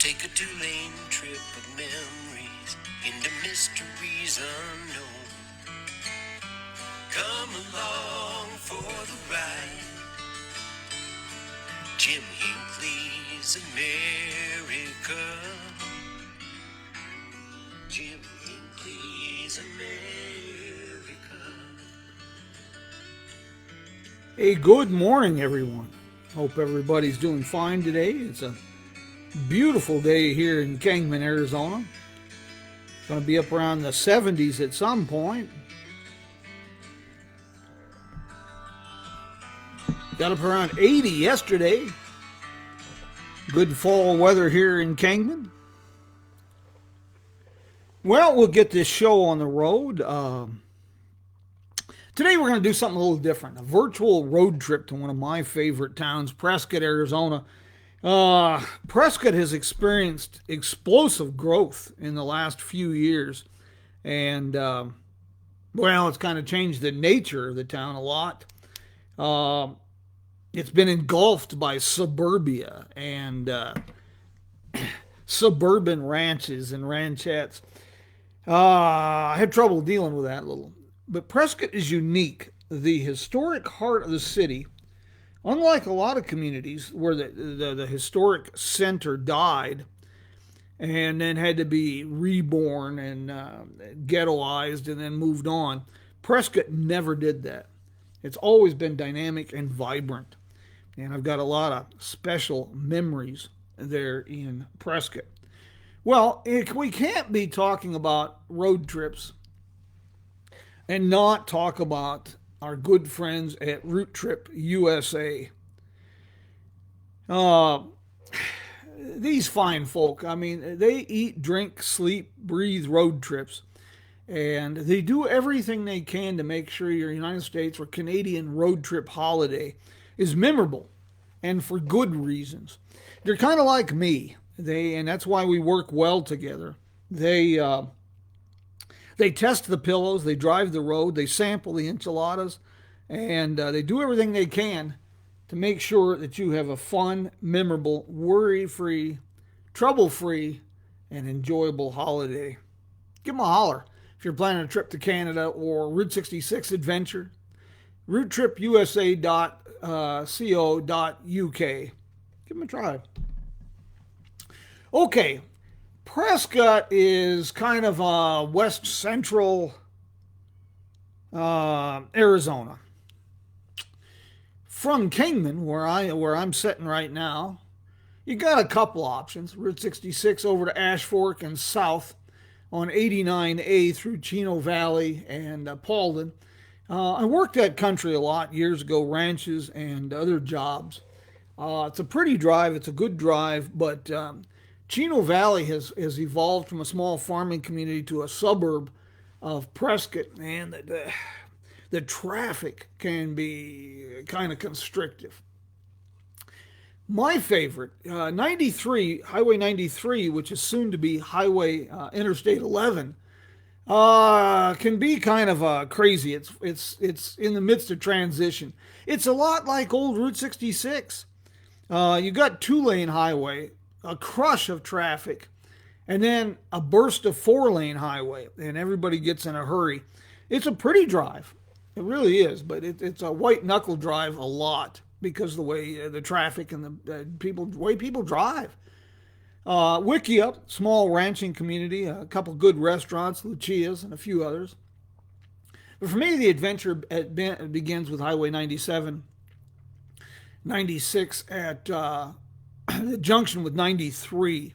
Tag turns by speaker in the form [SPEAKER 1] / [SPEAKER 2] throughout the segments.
[SPEAKER 1] Take a two-lane trip of memories into mysteries unknown. Come along for the ride. Jim Hinckley's America. Jim Hinckley's America.
[SPEAKER 2] Hey, good morning, everyone. Hope everybody's doing fine today. It's a beautiful day here in Kingman, Arizona. It's going to be up around the 70s at some point. Got up around 80 yesterday. Good fall weather here in Kingman. Well, we'll get this show on the road. Today we're going to do something a little different. A virtual road trip to one of my favorite towns, Prescott, Arizona. Prescott has experienced explosive growth in the last few years. And, it's kind of changed the nature of the town a lot. It's been engulfed by suburbia and suburban ranches and ranchettes. I had trouble dealing with that a little. But Prescott is unique. The historic heart of the city, unlike a lot of communities where the historic center died and then had to be reborn and ghettoized and then moved on, Prescott never did that. It's always been dynamic and vibrant. And I've got a lot of special memories there in Prescott. Well, we can't be talking about road trips and not talk about our good friends at Route Trip USA. These fine folk, they eat, drink, sleep, breathe road trips. And they do everything they can to make sure your United States or Canadian road trip holiday is memorable, and for good reasons. They're kind of like me. And that's why we work well together. They test the pillows, they drive the road, they sample the enchiladas, and they do everything they can to make sure that you have a fun, memorable, worry-free, trouble-free, and enjoyable holiday. Give them a holler if you're planning a trip to Canada or Route 66 adventure. routetripusa.co.uk. Give them a try. Okay, Prescott is kind of west central Arizona. From Kingman, where I'm sitting right now, you got a couple options. Route 66 over to Ash Fork and south on 89A through Chino Valley and Paulden. I worked that country a lot years ago, ranches and other jobs. It's a pretty drive. It's a good drive, but Chino Valley has evolved from a small farming community to a suburb of Prescott, and the traffic can be kind of constrictive. My favorite, 93, Highway 93, which is soon to be Highway Interstate 11, can be kind of crazy. It's in the midst of transition. It's a lot like old Route 66. You got two-lane highway, a crush of traffic, and then a burst of four-lane highway, and everybody gets in a hurry. It's a pretty drive. It really is, but it's a white-knuckle drive a lot because of the way the traffic and the way people drive. Wickiup, small ranching community, a couple good restaurants, Lucia's, and a few others. But for me, the adventure begins with Highway 97, 96 at the junction with 93.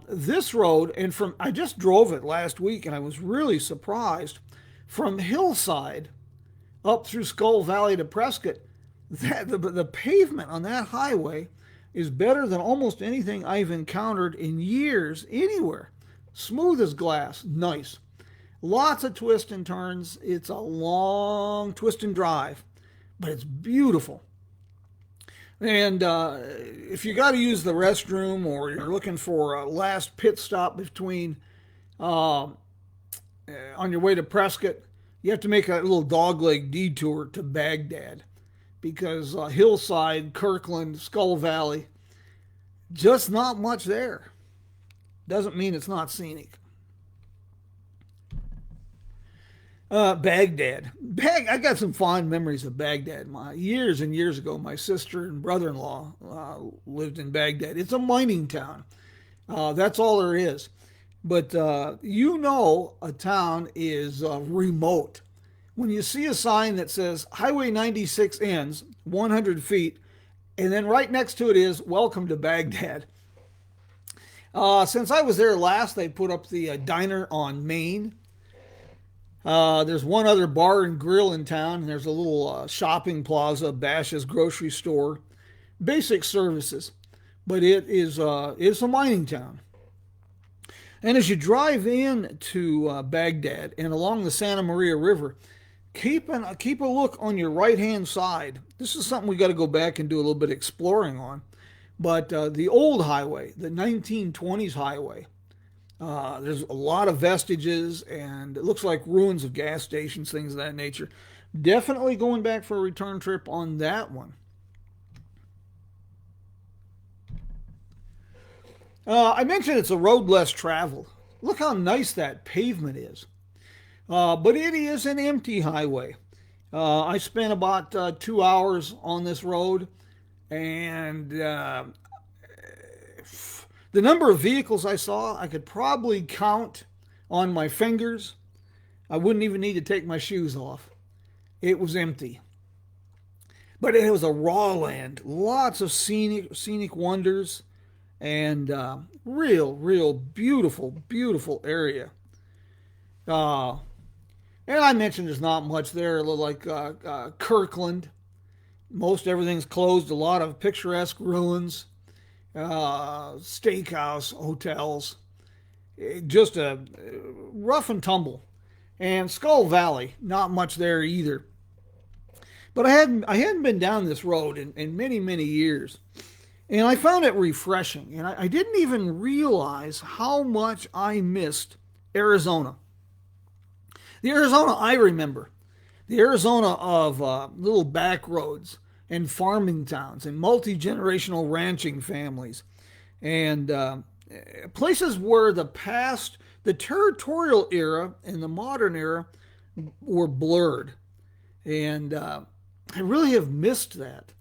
[SPEAKER 2] This road, and I just drove it last week, and I was really surprised. From Hillside up through Skull Valley to Prescott, the pavement on that highway is better than almost anything I've encountered in years anywhere. Smooth as glass, nice. Lots of twists and turns. It's a long twist and drive, but it's beautiful. And if you got to use the restroom or you're looking for a last pit stop between on your way to Prescott, you have to make a little dogleg detour to Baghdad because Hillside, Kirkland, Skull Valley, Just not much there. Doesn't mean it's not scenic. Baghdad. I got some fond memories of Baghdad. Years and years ago, my sister and brother-in-law lived in Baghdad. It's a mining town. That's all there is. But a town is remote. When you see a sign that says Highway 96 ends 100 feet, and then right next to it is Welcome to Baghdad. Since I was there last, they put up the diner on Main. There's one other bar and grill in town. And there's a little shopping plaza, Bash's grocery store, basic services. But it's a mining town. And as you drive in to Baghdad and along the Santa Maria River, keep a look on your right-hand side. This is something we got to go back and do a little bit of exploring on. But the old highway, the 1920s highway, there's a lot of vestiges, and it looks like ruins of gas stations, things of that nature. Definitely going back for a return trip on that one. I mentioned it's a road less traveled. Look how nice that pavement is. But it is an empty highway. I spent about 2 hours on this road, and the number of vehicles I saw, I could probably count on my fingers. I wouldn't even need to take my shoes off. It was empty. But it was a raw land, lots of scenic wonders, and real beautiful area. And I mentioned there's not much there, like Kirkland. Most everything's closed, a lot of picturesque ruins, steakhouse, hotels, just a rough and tumble. And Skull Valley, not much there either. But I hadn't been down this road in many years. And I found it refreshing. And I didn't even realize how much I missed Arizona. The Arizona I remember. The Arizona of little back roads and farming towns and multi-generational ranching families. And places where the territorial era and the modern era were blurred. And I really have missed that.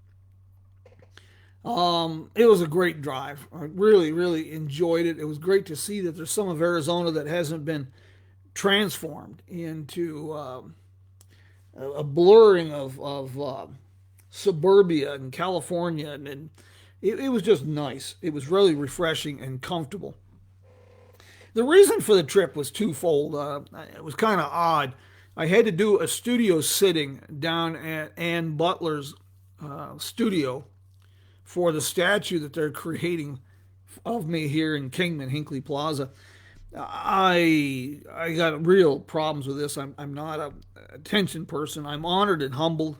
[SPEAKER 2] It was a great drive. I really enjoyed it. It was great to see that there's some of Arizona that hasn't been transformed into a blurring of suburbia and California. And it was just nice. It was really refreshing and comfortable. The reason for the trip was twofold. It was kind of odd. I had to do a studio sitting down at Ann Butler's studio for the statue that they're creating of me here in Kingman, Hinckley Plaza. I got real problems with this. I'm not a attention person. I'm honored and humbled.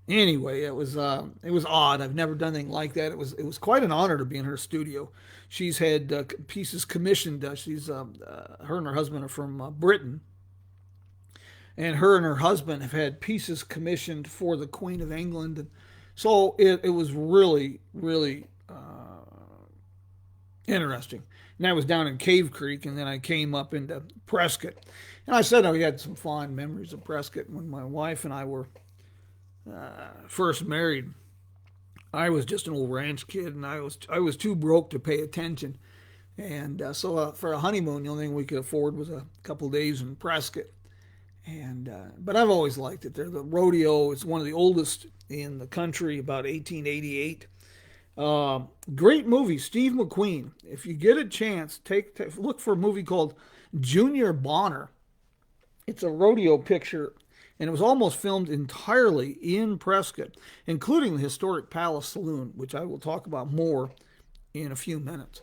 [SPEAKER 2] Anyway, it was odd. I've never done anything like that. It was quite an honor to be in her studio. She's had pieces commissioned. She's her and her husband are from Britain, and her husband have had pieces commissioned for the Queen of England. And so it was really interesting. And I was down in Cave Creek, and then I came up into Prescott. And I said we had some fond memories of Prescott when my wife and I were first married. I was just an old ranch kid, and I was too broke to pay attention. And so for a honeymoon, the only thing we could afford was a couple days in Prescott. And but I've always liked it there. The rodeo is one of the oldest in the country, about 1888. Great movie, Steve McQueen. If you get a chance, look for a movie called Junior Bonner. It's a rodeo picture, and it was almost filmed entirely in Prescott, including the historic Palace Saloon, which I will talk about more in a few minutes.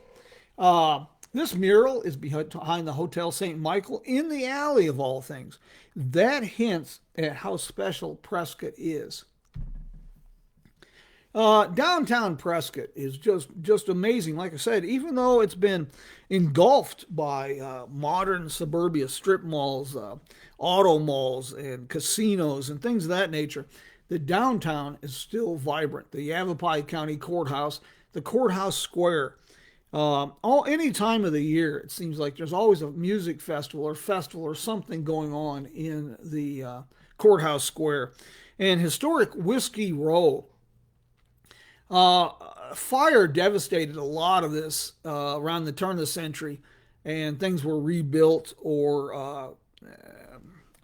[SPEAKER 2] This mural is behind the Hotel St. Michael in the alley of all things. That hints at how special Prescott is. Downtown Prescott is just amazing. Like I said, even though it's been engulfed by modern suburbia strip malls, auto malls, and casinos and things of that nature, the downtown is still vibrant. The Yavapai County Courthouse the courthouse square. Any time of the year, it seems like there's always a music festival or something going on in the courthouse square. And historic Whiskey Row. Fire devastated a lot of this around the turn of the century, and things were rebuilt or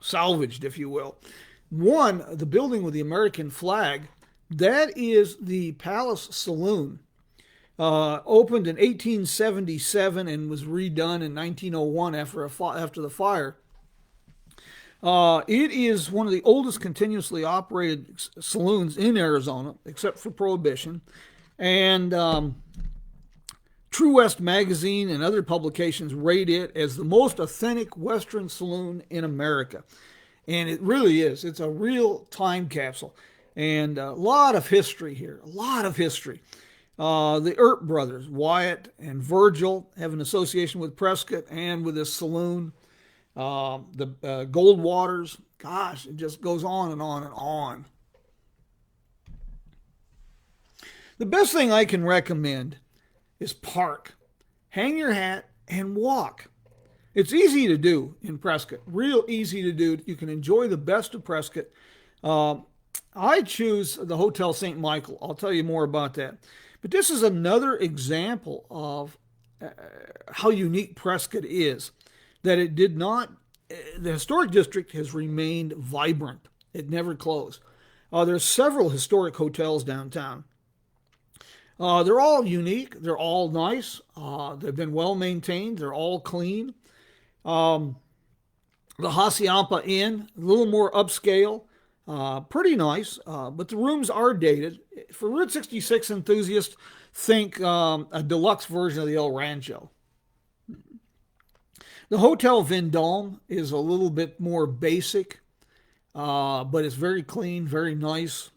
[SPEAKER 2] salvaged, if you will. One, the building with the American flag, that is the Palace Saloon. Opened in 1877 and was redone in 1901 after the fire. It is one of the oldest continuously operated saloons in Arizona, except for Prohibition. And True West magazine and other publications rate it as the most authentic Western saloon in America. And it really is. It's a real time capsule. And a lot of history here, a lot of history. The Earp brothers, Wyatt and Virgil, have an association with Prescott and with this saloon. The Goldwaters, gosh, it just goes on and on and on. The best thing I can recommend is park. Hang your hat and walk. It's easy to do in Prescott, real easy to do. You can enjoy the best of Prescott. I choose the Hotel St. Michael. I'll tell you more about that. But this is another example of how unique Prescott is, that it did not, the historic district has remained vibrant. It never closed. There's several historic hotels downtown. They're all unique. They're all nice. They've been well maintained. They're all clean. The Hacienda Inn, a little more upscale. Pretty nice, but the rooms are dated. For Route 66 enthusiasts, think a deluxe version of the El Rancho. The Hotel Vendome is a little bit more basic, but it's very clean, very nice.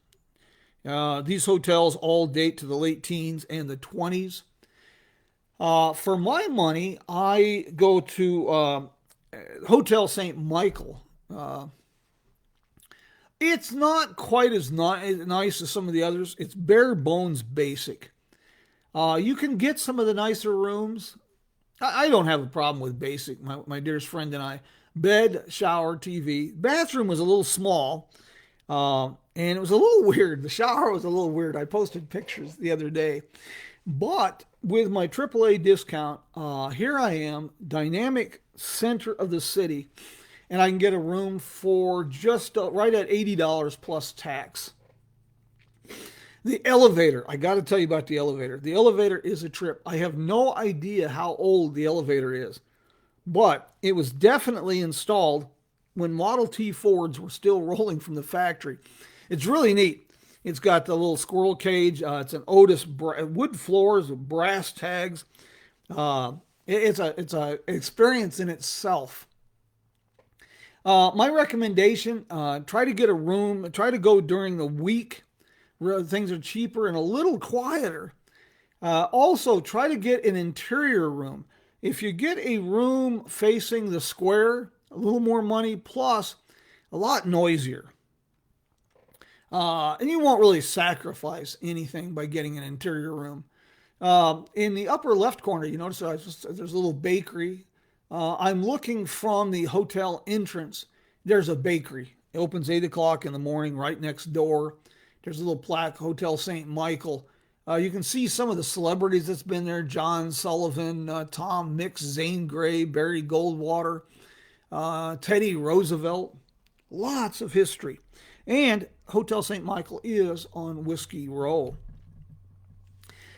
[SPEAKER 2] These hotels all date to the late teens and the 20s. For my money, I go to Hotel St. Michael. It's not quite as nice as some of the others. It's bare bones basic. You can get some of the nicer rooms. I don't have a problem with basic, my dearest friend and I. Bed, shower, TV. Bathroom was a little small, and it was a little weird. The shower was a little weird. I posted pictures the other day. But with my AAA discount, here I am, dynamic center of the city, and I can get a room for just right at $80 plus tax. The elevator, I got to tell you about the elevator. The elevator is a trip. I have no idea how old the elevator is, but it was definitely installed when Model T Fords were still rolling from the factory. It's really neat. It's got the little squirrel cage. It's an Otis wood floors with brass tags. It's a experience in itself. My recommendation, try to get a room, try to go during the week where things are cheaper and a little quieter. Also, try to get an interior room. If you get a room facing the square, a little more money, plus a lot noisier. And you won't really sacrifice anything by getting an interior room. In the upper left corner, you notice there's a little bakery. I'm looking from the hotel entrance. There's a bakery. It opens 8 o'clock in the morning right next door. There's a little plaque, Hotel St. Michael. You can see some of the celebrities that's been there. John Sullivan, Tom Mix, Zane Grey, Barry Goldwater, Teddy Roosevelt. Lots of history. And Hotel St. Michael is on Whiskey Row.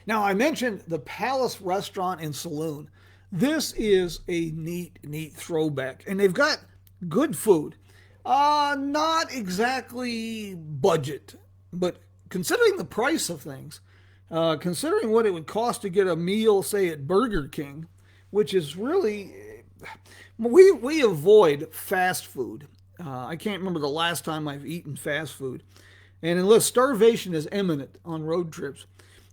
[SPEAKER 2] Now, I mentioned the Palace Restaurant and Saloon. This is a neat throwback. And they've got good food. Not exactly budget, but considering the price of things, considering what it would cost to get a meal, say, at Burger King, which is really, we avoid fast food. I can't remember the last time I've eaten fast food. And unless starvation is imminent on road trips,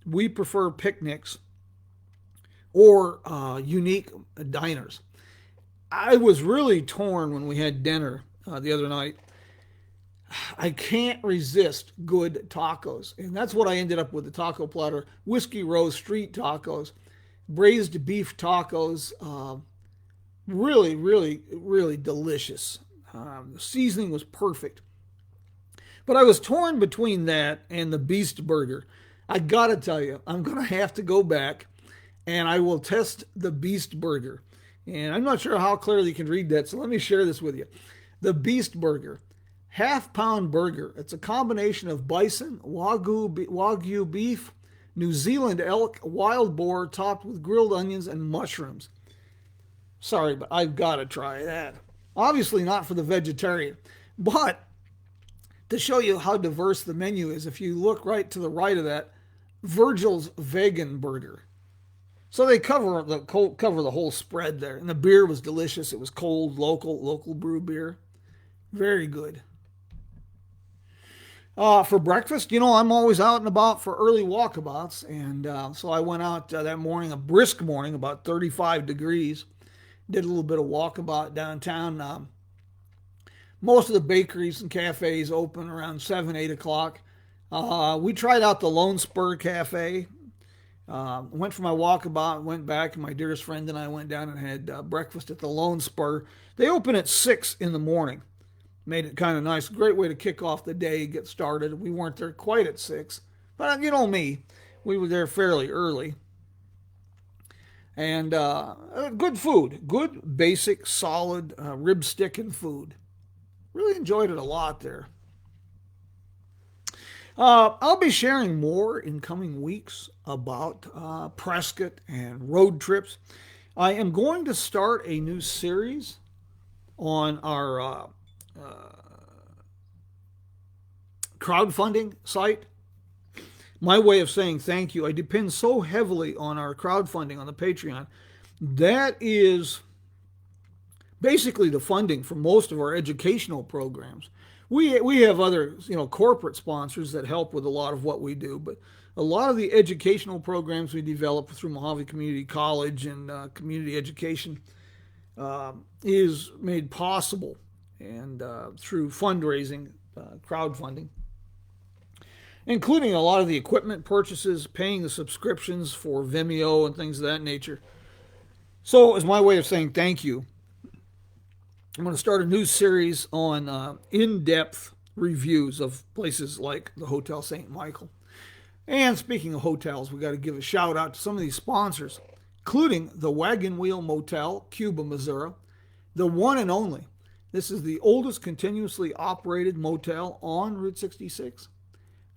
[SPEAKER 2] we prefer picnics or unique diners. I was really torn when we had dinner the other night. I can't resist good tacos. And that's what I ended up with, the taco platter. Whiskey Rose Street tacos, braised beef tacos. Really, really, really delicious. The seasoning was perfect. But I was torn between that and the Beast Burger. I gotta tell you, I'm gonna have to go back and I will test the Beast Burger. And I'm not sure how clearly you can read that, so let me share this with you. The Beast Burger, half-pound burger. It's a combination of bison, wagyu beef, New Zealand elk, wild boar, topped with grilled onions and mushrooms. Sorry, but I've got to try that. Obviously not for the vegetarian, but to show you how diverse the menu is, if you look right to the right of that, Virgil's Vegan Burger. So they cover the whole spread there, and the beer was delicious. It was cold, local brew beer, very good. For breakfast, I'm always out and about for early walkabouts, and so I went out that morning, a brisk morning, about 35 degrees. Did a little bit of walkabout downtown. Most of the bakeries and cafes open around 7, 8 o'clock. We tried out the Lone Spur Cafe. Went for my walkabout, went back, and my dearest friend and I went down and had breakfast at the Lone Spur. They open at 6 in the morning. Made it kind of nice. Great way to kick off the day, get started. We weren't there quite at 6. But you know me, we were there fairly early. And good food. Good, basic, solid rib stick and food. Really enjoyed it a lot there. I'll be sharing more in coming weeks about Prescott and road trips. I am going to start a new series on our crowdfunding site. My way of saying thank you, I depend so heavily on our crowdfunding on the Patreon. That is basically the funding for most of our educational programs. We have other corporate sponsors that help with a lot of what we do, but a lot of the educational programs we develop through Mojave Community College and community education is made possible and through fundraising, crowdfunding, including a lot of the equipment purchases, paying the subscriptions for Vimeo and things of that nature. So as my way of saying thank you, I'm going to start a new series on in-depth reviews of places like the Hotel St. Michael. And speaking of hotels, we got to give a shout out to some of these sponsors, including the Wagon Wheel Motel, Cuba, Missouri, the one and only. This is the oldest continuously operated motel on Route 66.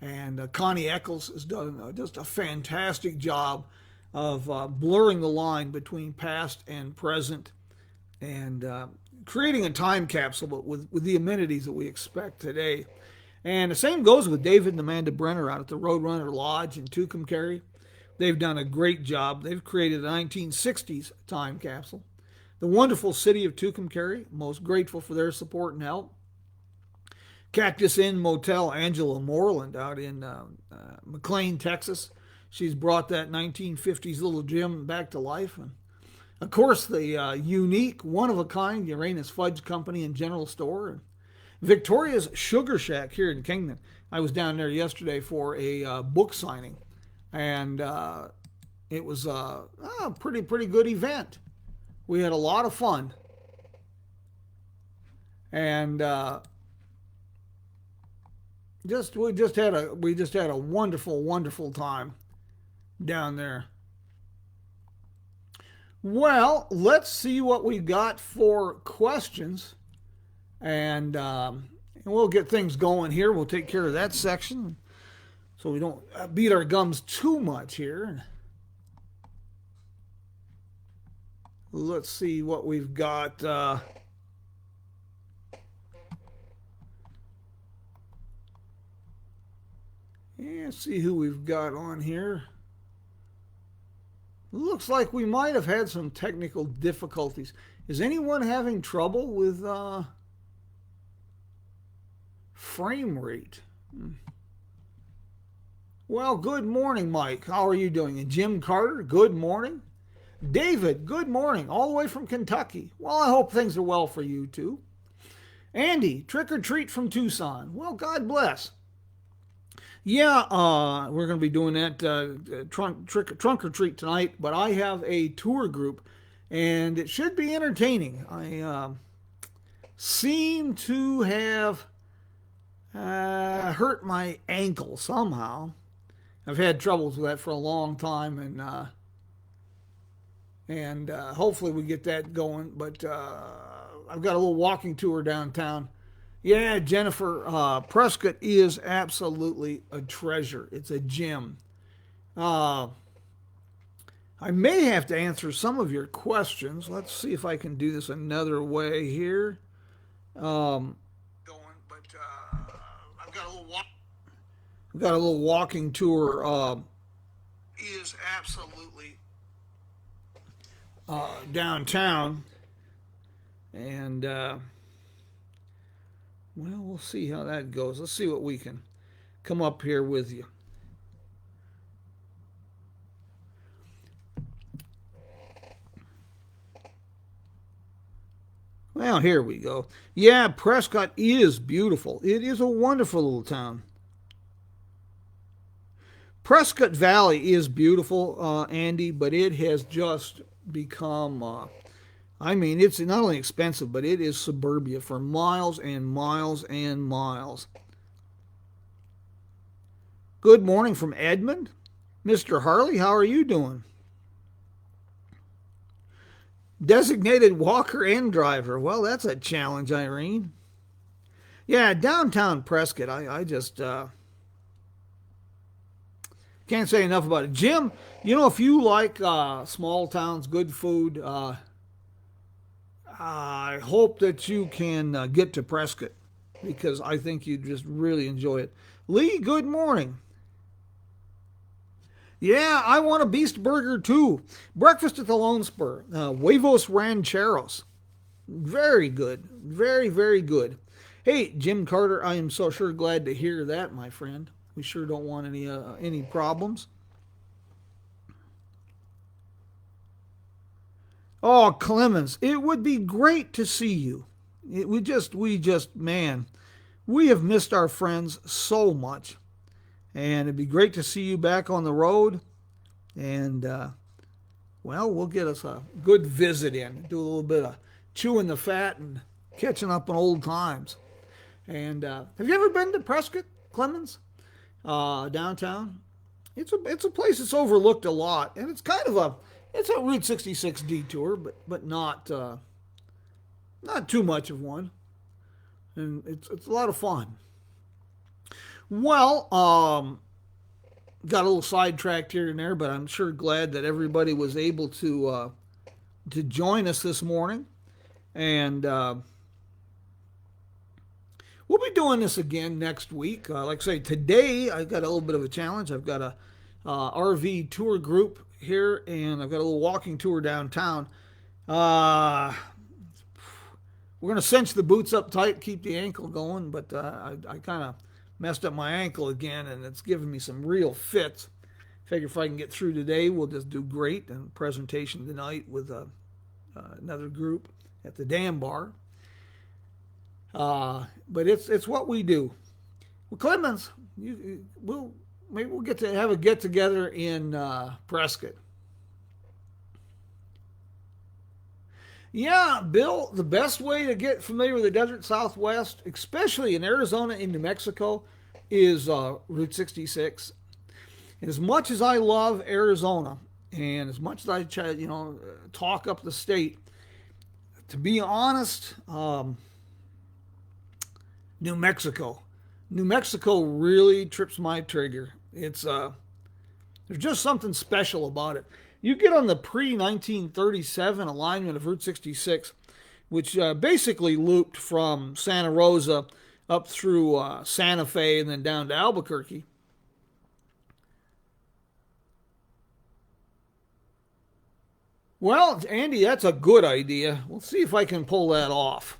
[SPEAKER 2] And Connie Eccles has done just a fantastic job of blurring the line between past and present and creating a time capsule with the amenities that we expect today. And the same goes with David and Amanda Brenner out at the Roadrunner Lodge in Tucumcari. They've done a great job. They've created a 1960s time capsule. The wonderful city of Tucumcari, most grateful for their support and help. Cactus Inn Motel, Angela Moreland out in McLean, Texas. She's brought that 1950s little gym back to life. And of course, the unique, one-of-a-kind Uranus Fudge Company and General Store. And Victoria's Sugar Shack here in Kingman. I was down there yesterday for a book signing. And it was a pretty good event. We had a lot of fun. And we just had a wonderful time down there. Well, let's see what we got for questions, and we'll get things going here. We'll take care of that section so we don't beat our gums too much here. Let's see what we've got. Let's see who we've got on here. Looks like we might have had some technical difficulties. Is anyone having trouble with frame rate? Well, good morning, Mike. How are you doing? And Jim Carter, good morning. David, good morning, all the way from Kentucky. Well, I hope things are well for you too. Andy, trick or treat from Tucson. Well, God bless. Yeah, we're going to be doing that trunk or treat tonight, but I have a tour group, and it should be entertaining. I seem to have hurt my ankle somehow. I've had troubles with that for a long time, and hopefully we get that going. But I've got a little walking tour downtown. Yeah, Jennifer, Prescott is absolutely a treasure. It's a gem. Uh, I may have to answer some of your questions. Let's see if I can do this another way here. Going, but I've got a little walking tour. Is absolutely downtown, and well, we'll see how that goes. Let's see what we can come up here with you. Well, here we go. Yeah, Prescott is beautiful. It is a wonderful little town. Prescott Valley is beautiful, Andy, but it has just become, I mean, it's not only expensive, but it is suburbia for miles and miles and miles. Good morning from Edmond. Mr. Harley, how are you doing? Designated walker and driver. Well, that's a challenge, Irene. Yeah, downtown Prescott, I just can't say enough about it. Jim, you know, if you like small towns, good food, I hope that you can get to Prescott because I think you just really enjoy it. Lee, good morning. Yeah, I want a beast burger too. Breakfast at the Lone Spur. Huevos Rancheros. Very good. Very, very good. Hey, Jim Carter, I am so sure glad to hear that, my friend. We sure don't want any problems. Oh, Clemens, it would be great to see you. Man, we have missed our friends so much. And it'd be great to see you back on the road. And, well, we'll get us a good visit in. Do a little bit of chewing the fat and catching up on old times. And have you ever been to Prescott, Clemens? Downtown? It's a place that's overlooked a lot. And it's kind of it's a Route 66 detour, but not too much of one. And it's a lot of fun. Well, got a little sidetracked here and there, but I'm sure glad that everybody was able to join us this morning. And we'll be doing this again next week. Like I say, today I've got a little bit of a challenge. I've got a RV tour group here, and I've got a little walking tour downtown. We're going to cinch the boots up tight, keep the ankle going, but I kind of messed up my ankle again, and it's giving me some real fits. Figure if I can get through today, we'll just do great. And presentation tonight with another group at the Dam Bar. But it's what we do. Well, Clemens, maybe we'll get to have a get together in Prescott. Yeah, Bill, the best way to get familiar with the desert Southwest, especially in Arizona and New Mexico, is Route 66. And as much as I love Arizona, and as much as I try, talk up the state, to be honest, New Mexico really trips my trigger. It's there's just something special about it. You get on the pre-1937 alignment of Route 66, which basically looped from Santa Rosa up through Santa Fe and then down to Albuquerque. Well, Andy, that's a good idea. We'll see if I can pull that off.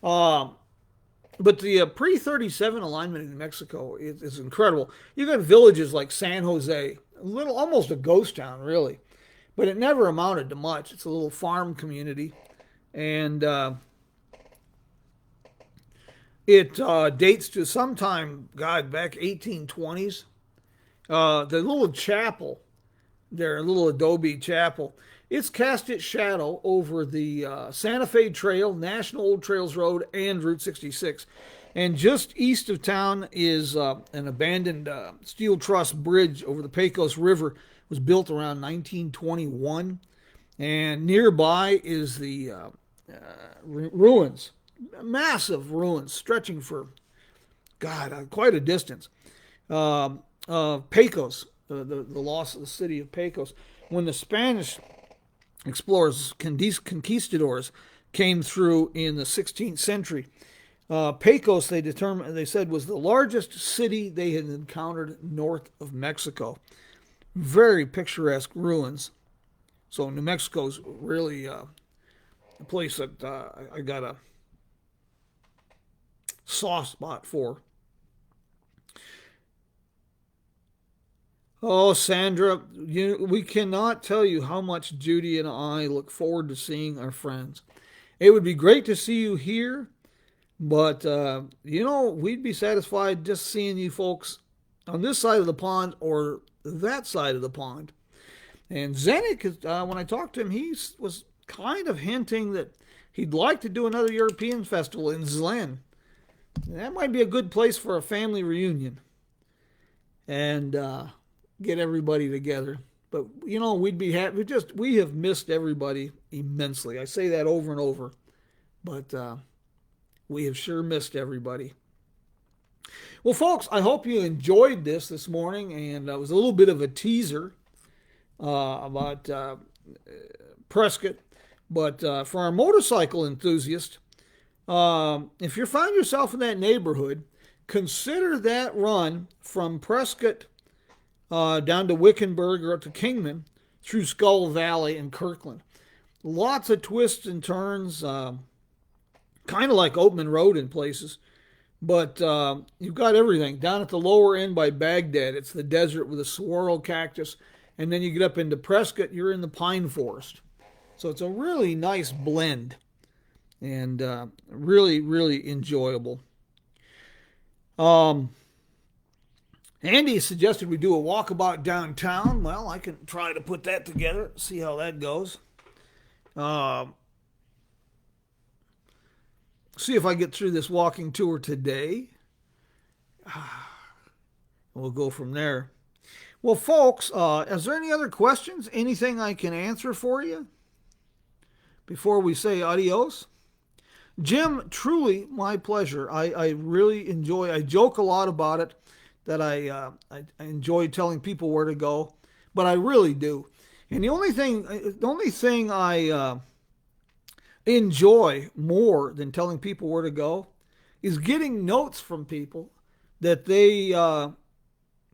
[SPEAKER 2] But the pre-37 alignment in New Mexico is incredible. You got villages like San Jose, almost a ghost town, really. But it never amounted to much. It's a little farm community. And It dates to sometime, God, back 1820s. The little chapel, their little adobe chapel, it's cast its shadow over the Santa Fe Trail, National Old Trails Road, and Route 66. And just east of town is an abandoned steel truss bridge over the Pecos River. It was built around 1921. And nearby is the ruins, massive ruins stretching for, God, quite a distance. Pecos, the loss of the city of Pecos. When the Spanish explorers, conquistadors, came through in the 16th century, Pecos, they said, was the largest city they had encountered north of Mexico. Very picturesque ruins. So New Mexico's really a place that I got a soft spot for. Oh, Sandra, we cannot tell you how much Judy and I look forward to seeing our friends. It would be great to see you here, but, we'd be satisfied just seeing you folks on this side of the pond or that side of the pond. And Zenik, when I talked to him, he was kind of hinting that he'd like to do another European festival in Zlen. That might be a good place for a family reunion. And get everybody together. But, we'd be happy. We have missed everybody immensely. I say that over and over. But we have sure missed everybody. Well, folks, I hope you enjoyed this morning. And it was a little bit of a teaser about Prescott. But for our motorcycle enthusiast, if you find yourself in that neighborhood, consider that run from Prescott down to Wickenburg or up to Kingman through Skull Valley and Kirkland. Lots of twists and turns, kind of like Oatman Road in places. But you've got everything. Down at the lower end by Baghdad, it's the desert with a saguaro cactus. And then you get up into Prescott, you're in the pine forest. So it's a really nice blend and really, really enjoyable. Andy suggested we do a walkabout downtown. Well, I can try to put that together, see how that goes. See if I get through this walking tour today. We'll go from there. Well, folks, is there any other questions? Anything I can answer for you before we say adios? Jim, truly my pleasure. I really enjoy. I joke a lot about it, that I enjoy telling people where to go, but I really do. And the only thing I enjoy more than telling people where to go is getting notes from people that they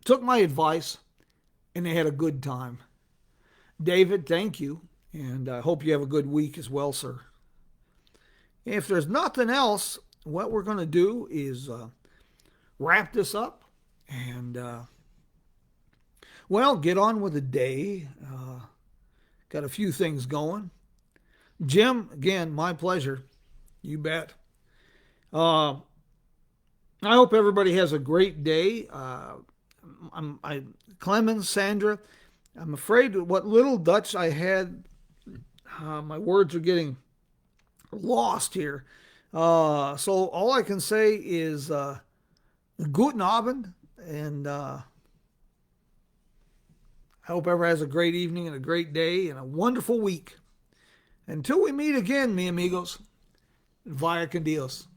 [SPEAKER 2] took my advice and they had a good time. David, thank you, and I hope you have a good week as well, sir. If there's nothing else, what we're going to do is wrap this up and, get on with the day. Got a few things going. Jim, again, my pleasure. You bet. I hope everybody has a great day. Clemens, Sandra, I'm afraid what little Dutch I had, my words are getting lost here. So all I can say is guten Abend, and I hope everyone has a great evening and a great day and a wonderful week. Until we meet again, mi amigos, vaya con Dios.